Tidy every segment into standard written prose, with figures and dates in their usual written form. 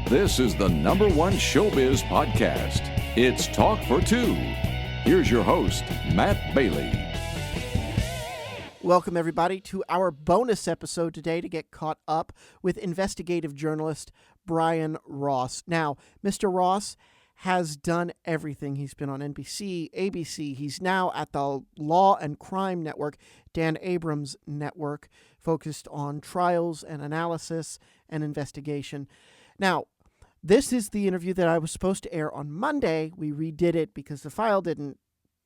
This is the #1 showbiz podcast. It's Talk for Two. Here's your host, Matt Bailey. Welcome, everybody, to our bonus episode today to get caught up with investigative journalist Brian Ross. Now, Mr. Ross has done everything. He's been on NBC, ABC. He's now at the Law and Crime Network, Dan Abrams' network, focused on trials and analysis and investigation. Now, this is the interview that I was supposed to air on Monday. We redid it because the file didn't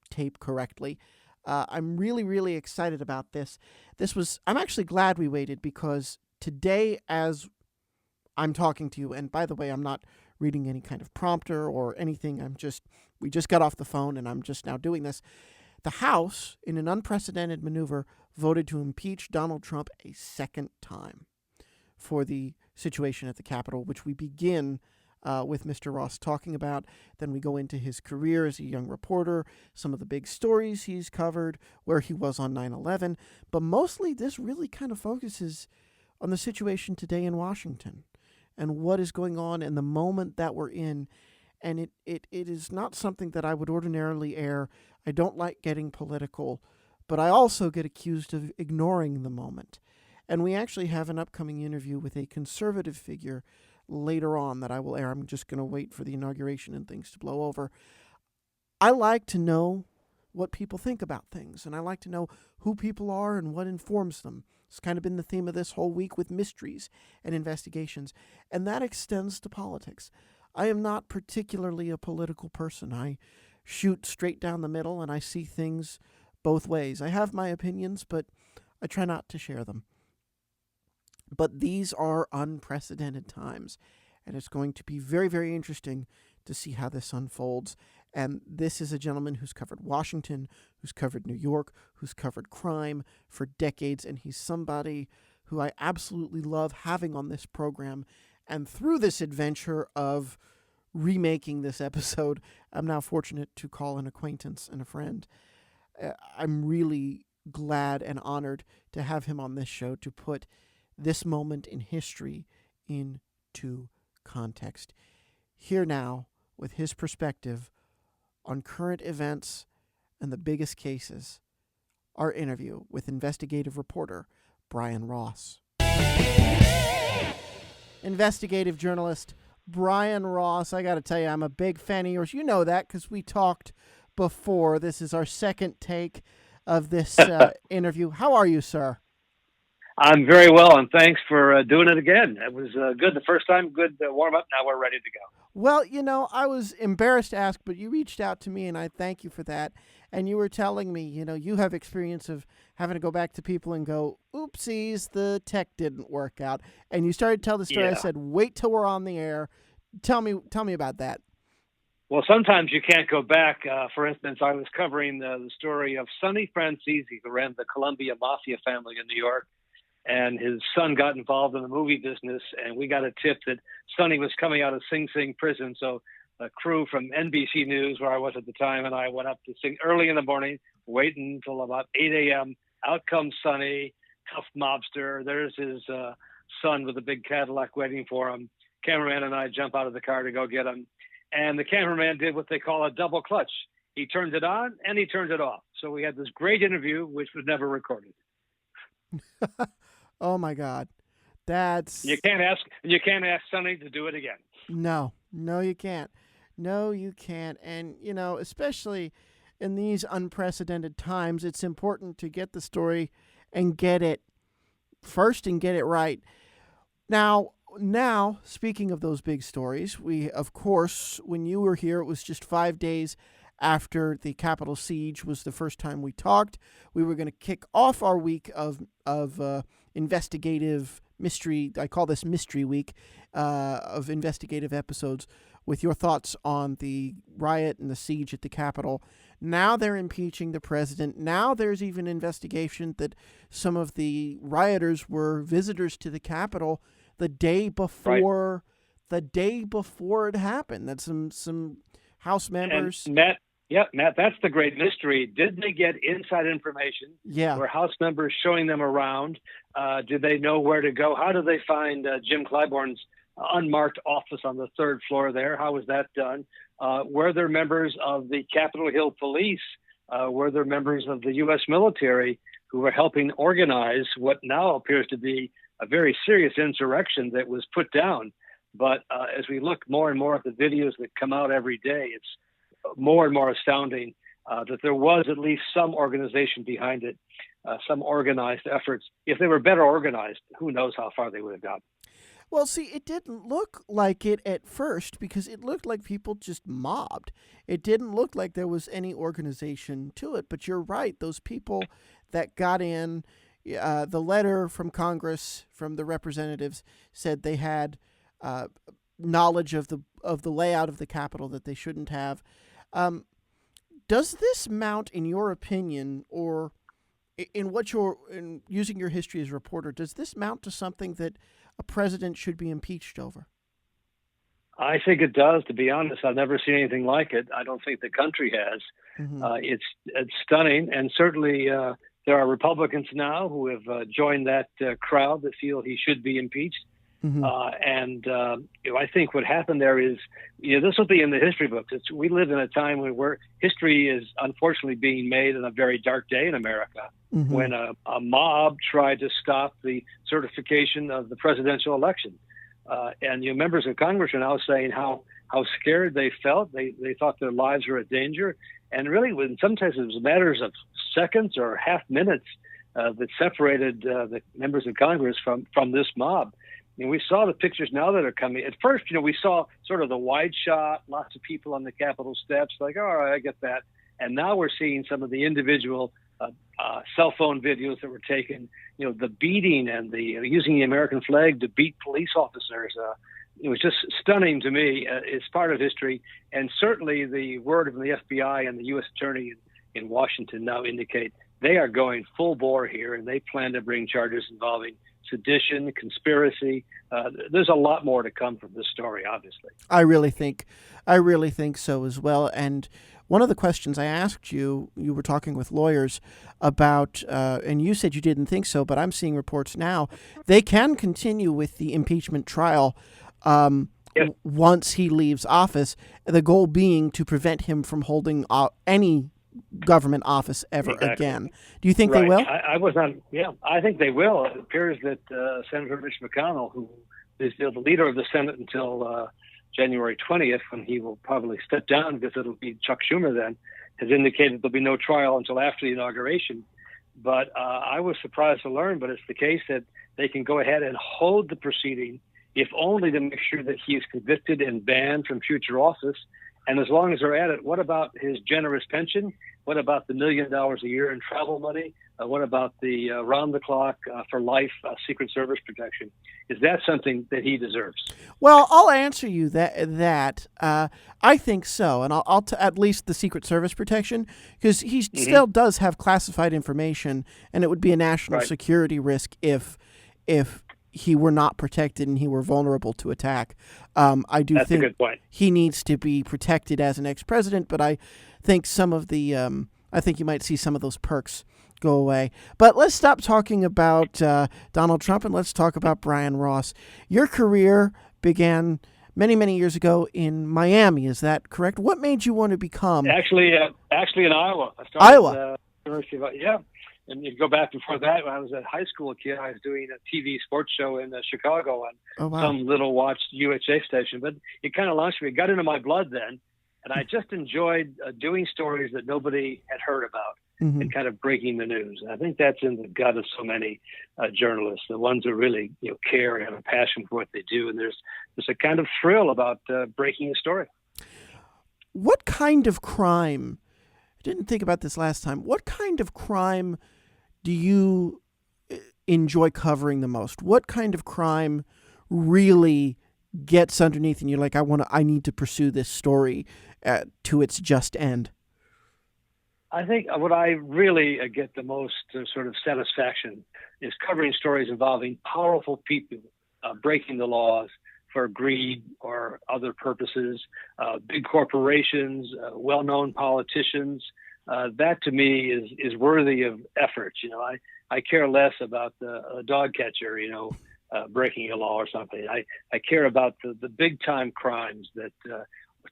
tape correctly. I'm really excited about this. I'm actually glad we waited because today, as I'm talking to you, and by the way, I'm not reading any kind of prompter or anything. We just got off the phone and I'm just now doing this. The House, in an unprecedented maneuver, voted to impeach Donald Trump a second time for the situation at the Capitol, which we begin with Mr. Ross talking about. Then we go into his career as a young reporter, some of the big stories he's covered, where he was on 9/11. But mostly this really kind of focuses on the situation today in Washington and what is going on in the moment that we're in. And it is not something that I would ordinarily air. I don't like getting political, but I also get accused of ignoring the moment. And we actually have an upcoming interview with a conservative figure later on that I will air. I'm just going to wait for the inauguration and things to blow over. I like to know what people think about things, and I like to know who people are and what informs them. It's kind of been the theme of this whole week with mysteries and investigations, and that extends to politics. I am not particularly a political person. I shoot straight down the middle, and I see things both ways. I have my opinions, but I try not to share them. But these are unprecedented times, and it's going to be very interesting to see how this unfolds. And this is a gentleman who's covered Washington, who's covered New York, who's covered crime for decades, and he's somebody who I absolutely love having on this program. And through this adventure of remaking this episode, I'm now fortunate to call an acquaintance and a friend. I'm really glad and honored to have him on this show to put this moment in history into context. Here now, with his perspective on current events and the biggest cases, our interview with investigative reporter Brian Ross. Investigative journalist Brian Ross, I got to tell you, I'm a big fan of yours. You know that because we talked before. This is our second take of this interview. How are you, sir? I'm very well, and thanks for doing it again. It was good the first time, good warm-up. Now we're ready to go. Well, I was embarrassed to ask, but you reached out to me, and I thank you for that. And you were telling me, you have experience of having to go back to people and go, oopsies, the tech didn't work out. And you started to tell the story. Yeah. I said, wait till we're on the air. Tell me about that. Well, sometimes you can't go back. For instance, I was covering the story of Sonny Franzese, who ran the Columbia Mafia family in New York. And his son got involved in the movie business, and we got a tip that Sonny was coming out of Sing Sing prison. So a crew from NBC News, where I was at the time, and I went up to Sing early in the morning, waiting until about 8 a.m. Out comes Sonny, tough mobster. There's his son with a big Cadillac waiting for him. Cameraman and I jump out of the car to go get him. And the cameraman did what they call a double clutch. He turned it on, and he turned it off. So we had this great interview, which was never recorded. Oh my God, you can't ask Sonny to do it again. No, you can't. No, you can't. And especially in these unprecedented times, it's important to get the story and get it first and get it right. Now, speaking of those big stories, we, of course, when you were here, it was just 5 days after the Capitol siege was the first time we talked. We were going to kick off our week of investigative mystery. I call this Mystery Week of investigative episodes with your thoughts on the riot and the siege at the Capitol. Now they're impeaching the president. Now there's even investigation that some of the rioters were visitors to the Capitol the day before it happened. That some House members. And Matt, that's the great mystery. Did they get inside information? Yeah. Were House members showing them around? Did they know where to go? How did they find Jim Clyburn's unmarked office on the third floor there. How was that done? Were there members of the Capitol Hill Police? Were there members of the U.S. military who were helping organize what now appears to be a very serious insurrection that was put down? But as we look more and more at the videos that come out every day, it's more and more astounding that there was at least some organization behind it, some organized efforts. If they were better organized, who knows how far they would have gotten. Well, see, it didn't look like it at first because it looked like people just mobbed. It didn't look like there was any organization to it. But you're right; those people that got in, the letter from Congress, from the representatives, said they had knowledge of the layout of the Capitol that they shouldn't have. Does this mount, in your opinion, or in using your history as a reporter, does this mount to something that a president should be impeached over? I think it does. To be honest, I've never seen anything like it. I don't think the country has. Mm-hmm. It's stunning, and certainly there are Republicans now who have joined that crowd that feel he should be impeached. Mm-hmm. I think what happened there is, this will be in the history books. We live in a time where history is unfortunately being made on a very dark day in America, mm-hmm. when a mob tried to stop the certification of the presidential election. And members of Congress are now saying how scared they felt. They thought their lives were in danger. And really, sometimes it was matters of seconds or half minutes that separated the members of Congress from this mob. We saw the pictures now that are coming. At first, we saw sort of the wide shot, lots of people on the Capitol steps, like, all right, I get that. And now we're seeing some of the individual cell phone videos that were taken, the beating and the using the American flag to beat police officers. It was just stunning to me. It's part of history. And certainly the word from the FBI and the U.S. Attorney in Washington now indicate they are going full bore here, and they plan to bring charges involving sedition, conspiracy. There's a lot more to come from this story, obviously. I really think so as well. And one of the questions I asked you were talking with lawyers about, and you said you didn't think so, but I'm seeing reports now, they can continue with the impeachment trial Yes. once he leaves office, the goal being to prevent him from holding any government office ever again. Do you think they will? I was not. Yeah, I think they will. It appears that Senator Mitch McConnell, who is the leader of the Senate until January 20th, when he will probably step down because it'll be Chuck Schumer then, has indicated there'll be no trial until after the inauguration. But I was surprised to learn, but it's the case that they can go ahead and hold the proceeding, if only to make sure that he is convicted and banned from future office. And as long as they're at it, what about his generous pension? What about the $1 million a year in travel money? What about the round-the-clock for life Secret Service protection? Is that something that he deserves? Well, I'll answer you that I think so, and I'll at least the Secret Service protection, because he still does have classified information, and it would be a national security risk if he were not protected and he were vulnerable to attack. I do That's think a good point. He needs to be protected as an ex-president, but I think some of the I think you might see some of those perks go away. But let's stop talking about Donald Trump and let's talk about Brian Ross. Your career began many, many years ago in Miami. Is that correct? What made you want to become? Actually in Iowa. I started Iowa. University of yeah. And you go back before that, when I was a high school kid, I was doing a TV sports show in Chicago on some little watched UHA station. But it kind of launched me. It got into my blood then. And I just enjoyed doing stories that nobody had heard about and kind of breaking the news. And I think that's in the gut of so many journalists, the ones who really care and have a passion for what they do. And there's a kind of thrill about breaking a story. What kind of crime? I didn't think about this last time. What kind of crime do you enjoy covering the most? What kind of crime really gets underneath and you're like, I need to pursue this story to its just end? I think what I really get the most sort of satisfaction is covering stories involving powerful people breaking the laws for greed or other purposes, big corporations, well-known politicians. That to me is worthy of effort. I care less about a dog catcher, breaking a law or something. I care about the big time crimes that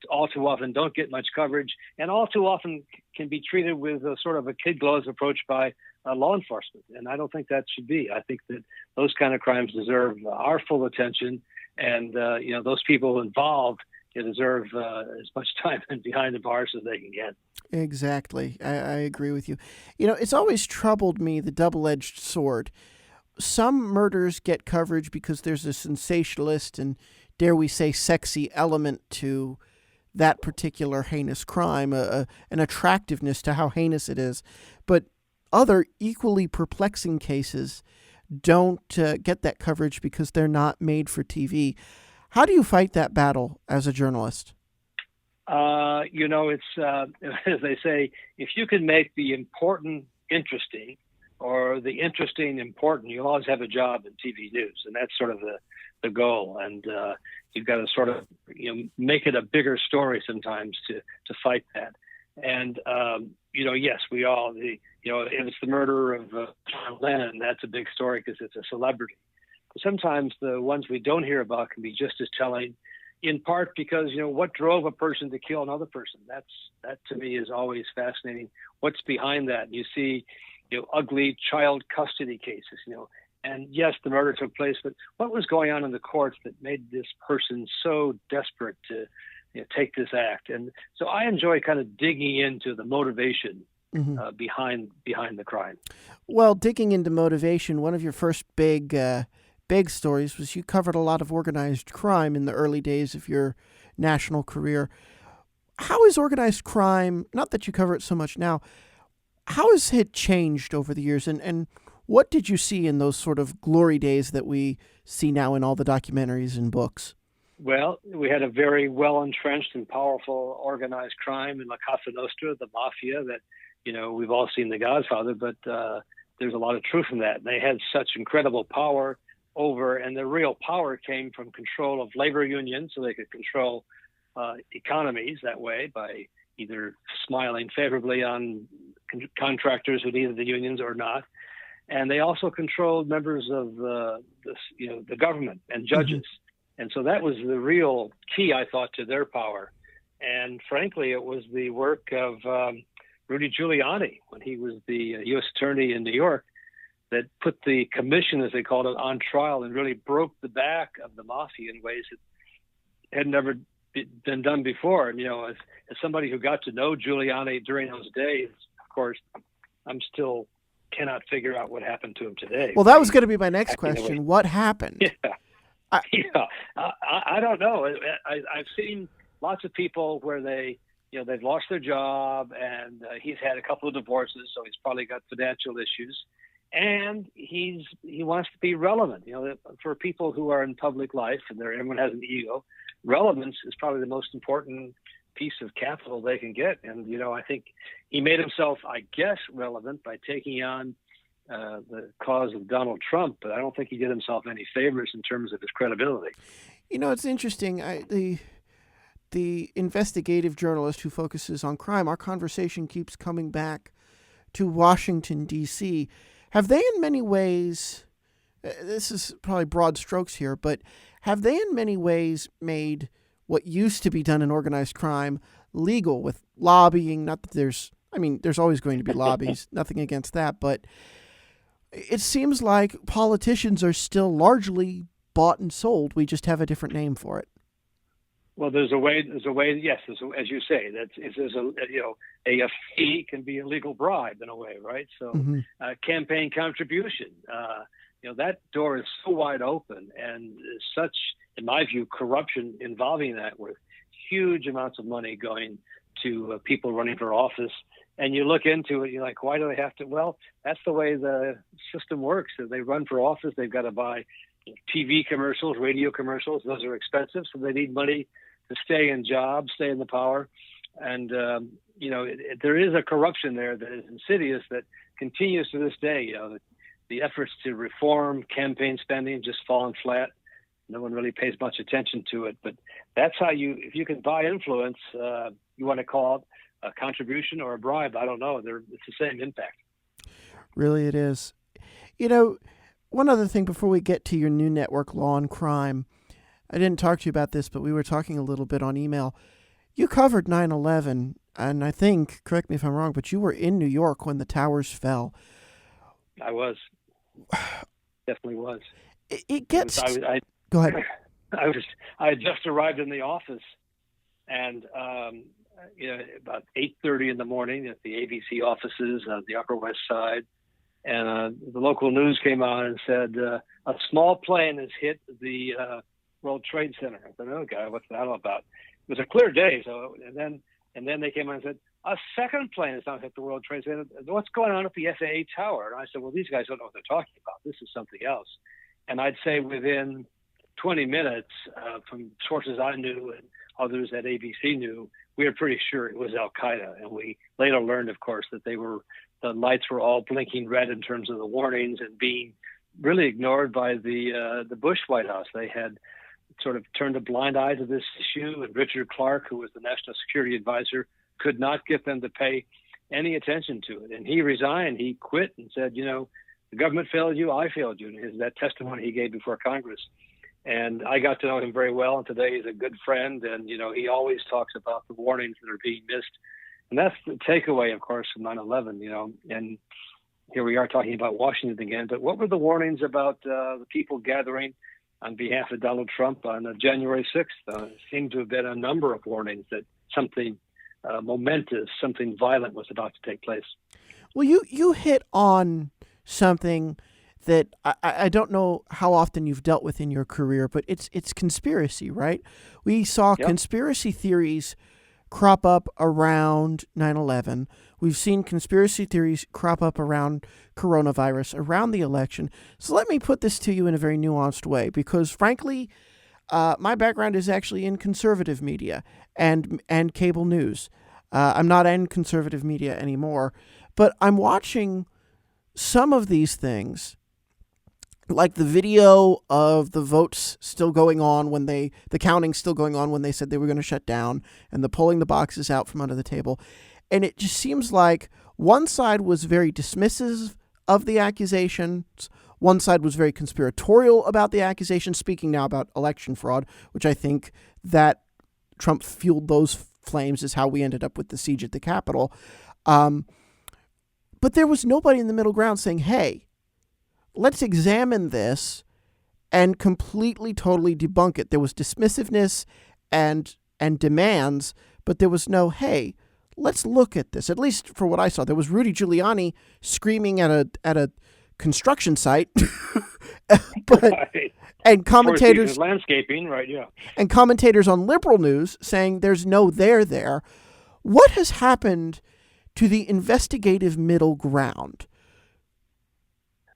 all too often don't get much coverage, and all too often can be treated with a sort of a kid gloves approach by law enforcement. And I don't think that should be. I think that those kind of crimes deserve our full attention, and those people involved deserve as much time behind the bars as they can get. Exactly. I agree with you. It's always troubled me, the double-edged sword. Some murders get coverage because there's a sensationalist and, dare we say, sexy element to that particular heinous crime, an attractiveness to how heinous it is. But other equally perplexing cases don't get that coverage because they're not made for TV. How do you fight that battle as a journalist? It's as they say, if you can make the important interesting or the interesting important, you always have a job in TV news, and that's sort of the goal. And you've got to sort of make it a bigger story sometimes to fight that. And yes, we all if it's the murder of John Lennon, that's a big story because it's a celebrity. But sometimes the ones we don't hear about can be just as telling, in part because what drove a person to kill another person. That to me is always fascinating. What's behind that? You see, ugly child custody cases. And yes, the murder took place, but what was going on in the courts that made this person so desperate to take this act? And so I enjoy kind of digging into the motivation behind the crime. Well, digging into motivation, one of your first big stories was you covered a lot of organized crime in the early days of your national career. How is organized crime, not that you cover it so much now, how has it changed over the years? And what did you see in those sort of glory days that we see now in all the documentaries and books? Well, we had a very well-entrenched and powerful organized crime in La Cosa Nostra, the mafia that, we've all seen The Godfather, but there's a lot of truth in that. They had such incredible power over, and the real power came from control of labor unions, so they could control economies that way by either smiling favorably on contractors who needed the unions or not. And they also controlled members of the government and judges. Mm-hmm. And so that was the real key, I thought, to their power. And frankly, it was the work of Rudy Giuliani when he was the U.S. attorney in New York that put the commission, as they called it, on trial and really broke the back of the mafia in ways that had never been done before. And, as somebody who got to know Giuliani during those days, of course, I'm still cannot figure out what happened to him today. Well, that was going to be my next question. What happened? Yeah. I don't know. I've seen lots of people where they've lost their job, and he's had a couple of divorces, so he's probably got financial issues, and he wants to be relevant. For people who are in public life, and everyone has an ego, relevance is probably the most important piece of capital they can get. And I think he made himself, I guess, relevant by taking on the cause of Donald Trump, but I don't think he did himself any favors in terms of his credibility. It's interesting. The investigative journalist who focuses on crime, our conversation keeps coming back to Washington, D.C. Have they in many ways, this is probably broad strokes here, but have they in many ways made what used to be done in organized crime legal with lobbying? Not that there's always going to be lobbies, nothing against that, but it seems like politicians are still largely bought and sold. We just have a different name for it. Well, there's a way. Yes, as you say, there's a fee can be a legal bribe in a way, right? So, campaign contribution, that door is so wide open, and such, in my view, corruption involving that, with huge amounts of money going to people running for office. And you look into it, you're like, why do they have to? Well, that's the way the system works. If they run for office, they've got to buy TV commercials, radio commercials. Those are expensive, so they need money to stay in jobs, stay in the power. And, there is a corruption there that is insidious that continues to this day. The efforts to reform campaign spending just fallen flat. No one really pays much attention to it. But that's how if you can buy influence, you want to call it a contribution or a bribe, I don't know. It's the same impact. Really, it is. one other thing before we get to your new network, Law and Crime. I didn't talk to you about this, but we were talking a little bit on email. You covered 9/11, and I think, correct me if I'm wrong, but you were in New York when the towers fell. I was. Definitely was. It gets... Go ahead. I had just arrived in the office, and about 8:30 in the morning at the ABC offices on the Upper West Side, and the local news came on and said a small plane has hit the World Trade Center. I said, "Oh God, what's that all about?" It was a clear day, so and then they came on and said a second plane has now hit the World Trade Center. What's going on at the FAA tower? And I said, "Well, these guys don't know what they're talking about. This is something else." And I'd say within 20 minutes, from sources I knew and others at ABC knew, we were pretty sure it was Al Qaeda. And we later learned, of course, that the lights were all blinking red in terms of the warnings and being really ignored by the Bush White House. They had sort of turned a blind eye to this issue, and Richard Clark, who was the National Security Advisor, could not get them to pay any attention to it. And he resigned. He quit and said, the government failed you, I failed you. And that testimony he gave before Congress. And I got to know him very well, and today he's a good friend. And, he always talks about the warnings that are being missed. And that's the takeaway, of course, from 9/11, and here we are talking about Washington again. But what were the warnings about the people gathering on behalf of Donald Trump on January 6th? It seemed to have been a number of warnings that something momentous, something violent was about to take place. Well, you hit on something that I don't know how often you've dealt with in your career, but it's conspiracy, right? We saw conspiracy theories crop up around 9/11. We've seen conspiracy theories crop up around coronavirus, around the election. So let me put this to you in a very nuanced way, because frankly, my background is actually in conservative media and cable news. I'm not in conservative media anymore, but I'm watching some of these things, like the video of the votes still going on the counting still going on when they said they were going to shut down, and the pulling the boxes out from under the table. And it just seems like one side was very dismissive of the accusations. One side was very conspiratorial about the accusations, speaking now about election fraud, which I think that Trump fueled those flames is how we ended up with the siege at the Capitol. But there was nobody in the middle ground saying, hey, let's examine this and completely, totally debunk it. There was dismissiveness and demands, but there was no, hey, let's look at this. At least for what I saw, there was Rudy Giuliani screaming at a construction site, but right. And commentators landscaping, right? Yeah, and commentators on liberal news saying there's no there. What has happened to the investigative middle ground?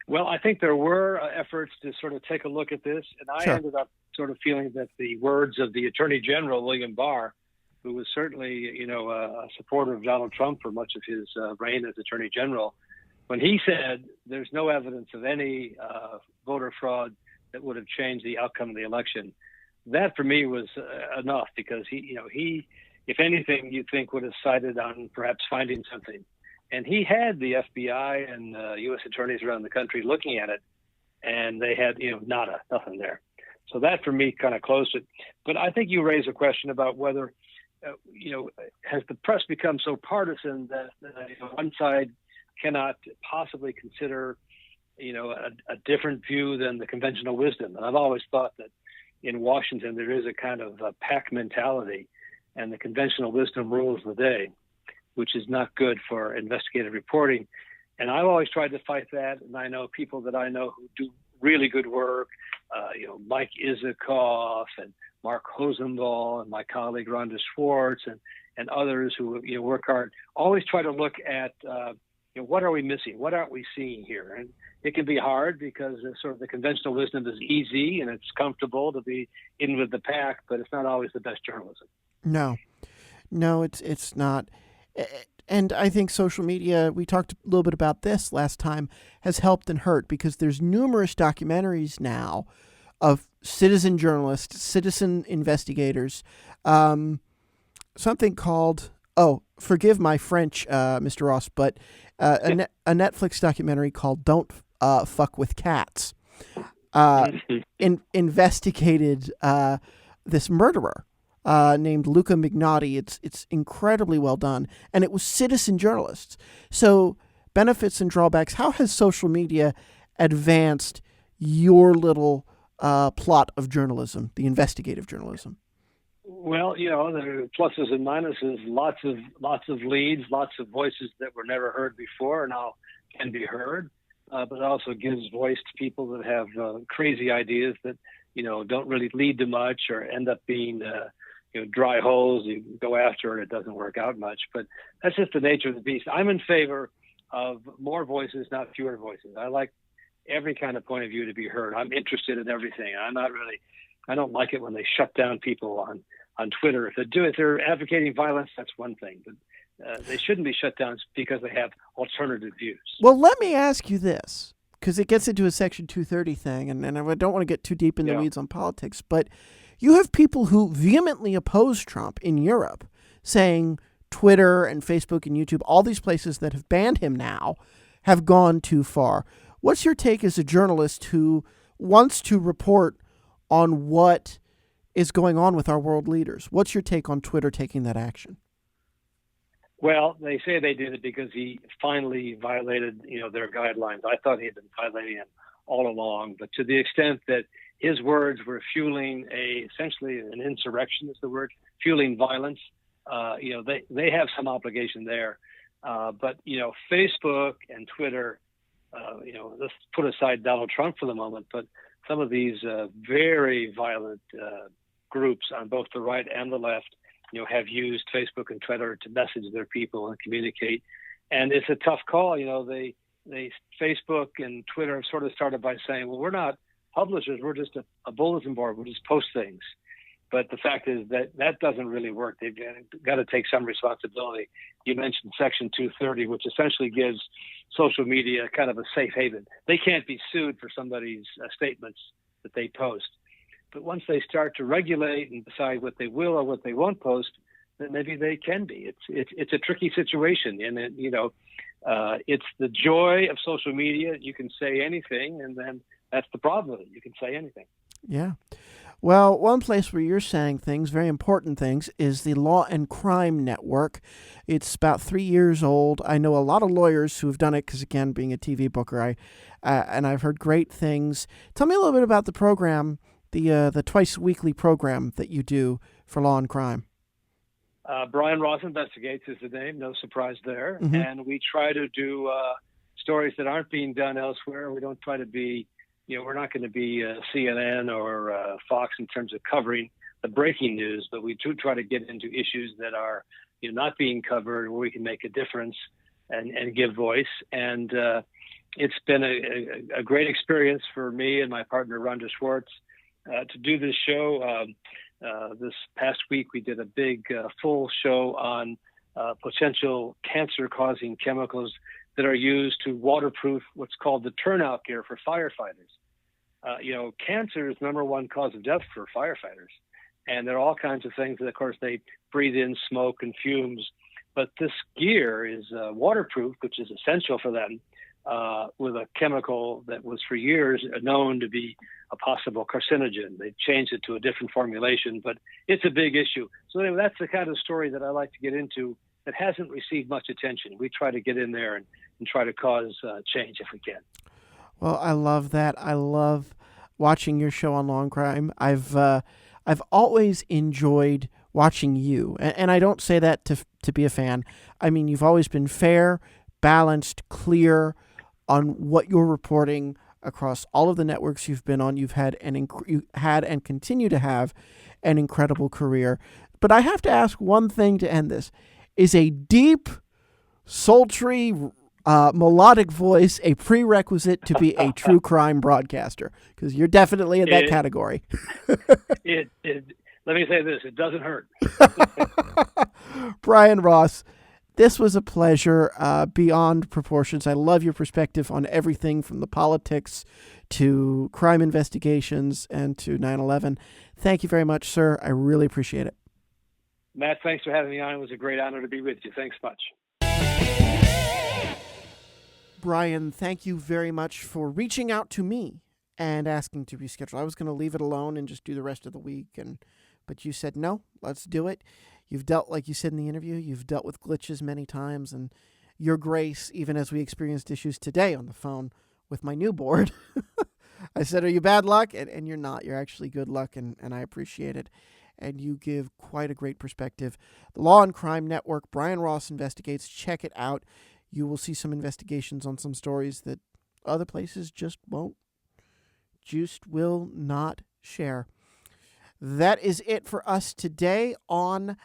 Well, I think there were efforts to sort of take a look at this, and I ended up sort of feeling that the words of the Attorney General, William Barr, who was certainly, a supporter of Donald Trump for much of his reign as Attorney General, when he said there's no evidence of any voter fraud that would have changed the outcome of the election, that for me was enough, because he, if anything, you'd think would have cited on perhaps finding something. And he had the FBI and U.S. attorneys around the country looking at it, and they had, nothing there. So that for me kind of closed it. But I think you raise a question about whether, has the press become so partisan that one side cannot possibly consider, a different view than the conventional wisdom. And I've always thought that in Washington there is a kind of a pack mentality, and the conventional wisdom rules the day, which is not good for investigative reporting. And I've always tried to fight that. And I know people that I know who do really good work, Mike Isikoff and Mark Hosendahl and my colleague Rhonda Schwartz and others who work hard, always try to look at what are we missing? What aren't we seeing here? And it can be hard because sort of the conventional wisdom is easy and it's comfortable to be in with the pack, but it's not always the best journalism. No, it's not. And I think social media, we talked a little bit about this last time, has helped and hurt, because there's numerous documentaries now of citizen journalists, citizen investigators, something called, forgive my French, Mr. Ross, but a Netflix documentary called Don't Fuck with Cats. investigated this murderer named Luca Mignotti. It's incredibly well done, and it was citizen journalists. So benefits and drawbacks. How has social media advanced your little plot of journalism, the investigative journalism? Well, there are pluses and minuses. Lots of leads, lots of voices that were never heard before now can be heard. But it also gives voice to people that have crazy ideas that don't really lead to much or end up being dry holes. You go after it doesn't work out much. But that's just the nature of the beast. I'm in favor of more voices, not fewer voices. I like every kind of point of view to be heard. I'm interested in everything. I don't like it when they shut down people on Twitter. If they're advocating violence, that's one thing. But they shouldn't be shut down because they have alternative views. Well, let me ask you this, because it gets into a Section 230 thing, and I don't want to get too deep in the weeds on politics, but you have people who vehemently oppose Trump in Europe, saying Twitter and Facebook and YouTube, all these places that have banned him now, have gone too far. What's your take as a journalist who wants to report on what is going on with our world leaders? What's your take on Twitter taking that action? Well, they say they did it because he finally violated, their guidelines. I thought he had been violating them all along, but to the extent that his words were fueling essentially an insurrection is the word, fueling violence. They have some obligation there. But Facebook and Twitter, let's put aside Donald Trump for the moment, but some of these very violent groups on both the right and the left, have used Facebook and Twitter to message their people and communicate. And it's a tough call. They Facebook and Twitter have sort of started by saying, well, we're not publishers. We're just a bulletin board. We just post things. But the fact is that doesn't really work. They've got to take some responsibility. You mentioned Section 230, which essentially gives social media kind of a safe haven. They can't be sued for somebody's statements that they post. But once they start to regulate and decide what they will or what they won't post, then maybe they can be. It's a tricky situation, and it's the joy of social media. You can say anything, and then that's the problem with it. You can say anything. Yeah. Well, one place where you're saying things, very important things, is the Law and Crime Network. It's about 3 years old. I know a lot of lawyers who have done it because, again, being a TV booker, and I've heard great things. Tell me a little bit about the program, the twice-weekly program that you do for Law and Crime. Brian Ross Investigates is the name, no surprise there. Mm-hmm. And we try to do stories that aren't being done elsewhere. We don't try to be, we're not going to be CNN or Fox in terms of covering the breaking news, but we do try to get into issues that are not being covered, where we can make a difference and give voice. And it's been a great experience for me and my partner, Rhonda Schwartz, to do this show. This past week, we did a big full show on potential cancer-causing chemicals that are used to waterproof what's called the turnout gear for firefighters. Cancer is number one cause of death for firefighters. And there are all kinds of things that, of course, they breathe in smoke and fumes. But this gear is waterproof, which is essential for them, with a chemical that was for years known to be a possible carcinogen. They changed it to a different formulation, but it's a big issue. So anyway, that's the kind of story that I like to get into that hasn't received much attention. We try to get in there and try to cause change if we can. Well, I love that. I love watching your show on Law and Crime. I've always enjoyed watching you, and I don't say that to be a fan. I mean, you've always been fair, balanced, clear on what you're reporting across all of the networks you've been on. You've had you had and continue to have an incredible career. But I have to ask one thing to end this. Is a deep, sultry, melodic voice a prerequisite to be a true crime broadcaster? Because you're definitely in that category. Let me say this, it doesn't hurt. Brian Ross, this was a pleasure beyond proportions. I love your perspective on everything from the politics to crime investigations and to 9/11. Thank you very much, sir. I really appreciate it. Matt, thanks for having me on. It was a great honor to be with you. Thanks much. Brian, thank you very much for reaching out to me and asking to reschedule. I was going to leave it alone and just do the rest of the week, but you said, no, let's do it. You've dealt, like you said in the interview, you've dealt with glitches many times, and your grace, even as we experienced issues today on the phone with my new board. I said, are you bad luck? And you're not. You're actually good luck, and I appreciate it. And you give quite a great perspective. The Law and Crime Network, Brian Ross Investigates. Check it out. You will see some investigations on some stories that other places just will not share. That is it for us today on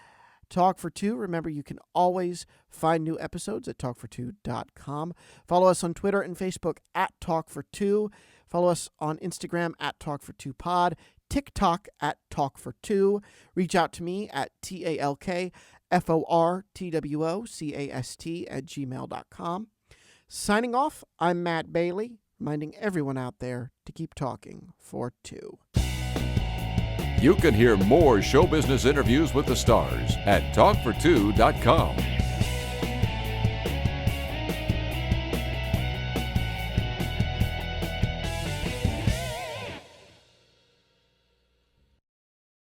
Talk for Two. Remember, you can always find new episodes at talkfor2.com. Follow us on Twitter and Facebook at Talk4Two. Follow us on Instagram at Talk42Pod. TikTok at Talk4Two. Reach out to me at TalkForTwocast@gmail.com. Signing off, I'm Matt Bailey, reminding everyone out there to keep talking for two. You can hear more show business interviews with the stars at talkfor2.com.